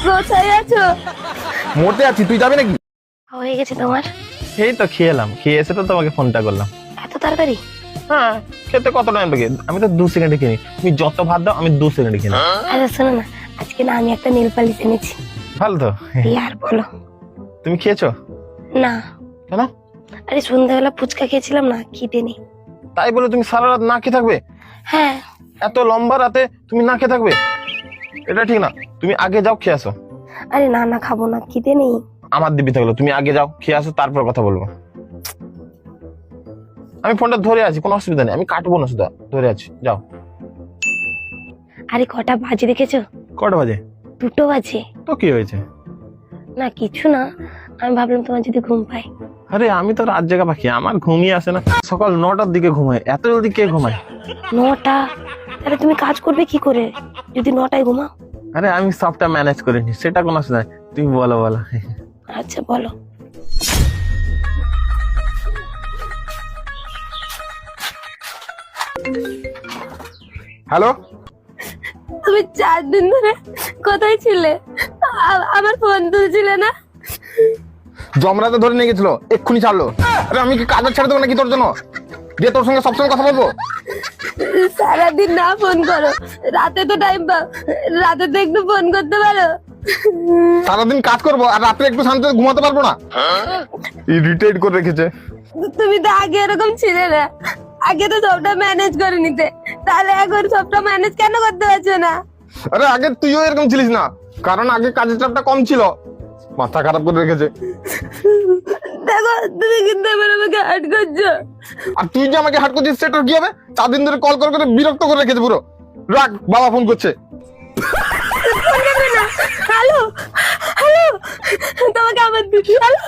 কোথায় আছো? মোটে আছি, তুই যাবি নাকি? হয়ে গেছে তোমার? এই তো খেলাম, খেয়ে এসে তো তোমাকে ফোনটা করলাম। এত তাড়াতাড়ি? হ্যাঁ, খেতে কত টাইম লাগে? আমি তো 2 সেকেন্ডে কিনি, তুমি যত ভাত দাও আমি 2 সেকেন্ডে কিনি। আচ্ছা শোনো না, আজকে না আমি একটা নেল পালিশ এনেছি। ভালো তো। আর বলো। তুমি খেয়েছো? না। কেন? আরে সন্ধ্যাবেলা ফুচকা খেয়েছিলাম না, খিদে নেই। তাই বলে তুমি সারা রাত না খেয়ে থাকবে? হ্যাঁ। এত লম্বা রাতে তুমি না খেয়ে থাকবে? এটা ঠিক না, তুমি আগে যাও খেয়ে আসো। আরে না না, খাবো না, খিদে নেই। আমার দিবি থাকলো, তুমি আগে যাও খেয়ে আসো, তারপর কথা বলবো। আমি ফোনটা ধরে আছি, কোনো অসুবিধা নেই, আমি কাটবো না, শুধু ধরে আছি, যাও। আরে কটা বাজে দেখেছো? কটা বাজে? 2টো বাজে। তো কি হয়েছে? না কিছু না, আমি ভাবলাম তোমার যদি ঘুম পাই। আরে আমি তো রাত জাগা পাখি, আমার ঘুমিয়ে আসে না। সকাল 9টার দিকে ঘুমায়, এত জলদি কে ঘুমায়? 9টা? তাহলে তুমি কাজ করবে কি করে যদি 9টায় ঘুমাও? আরে আমি সবটা ম্যানেজ করে নি, সেটা কোনো অসুবিধা নেই, তুমি বলো বলো। আচ্ছা বলো। হ্যালো, তুমি 4 দিন ধরে কোথায় ছিলে? আমার ফোন তুলছিলে না? জমরাতে ধরে নিয়ে গেছিল, এক্ষুনি ছাড়লো। আরে আমি কি কাজের ছেড়ে দেবো নাকি তোর জন্য? দিয়ে তোর সঙ্গে সবসময় কথা বলবো? সারাদিন না ফোন করো, রাতে তো টাইম পাও, রাতে তো একটু ফোন করতে পারো। সারাদিন কাজ করবো আর রাত্রে একটু শান্তিতে ঘুমাতে পারবো না? ইরিটেট করে রেখেছে। তুমি তো আগে এরকম ছিলে না, আগে তো সবটা ম্যানেজ করে নিতে, তাহলে এখন সবটা ম্যানেজ কেন করতে পারছো না? আরে আগে তুইও এরকম ছিলিস না, কারণ আগে কাজের চাপটা কম ছিল। মাথা খারাপ করে রেখেছে। দেখো তুমি কিন্তু এবার আমাকে হার্ট করছো। আর তুই যে আমাকে হাট করছিস সেটা কি হবে? 4 দিন ধরে কল করে করে বিরক্ত করে রেখেছে পুরো। রাখ, বাবা ফোন করছে। হ্যালো হ্যালো, তোমাকে আমার দিদি। হ্যালো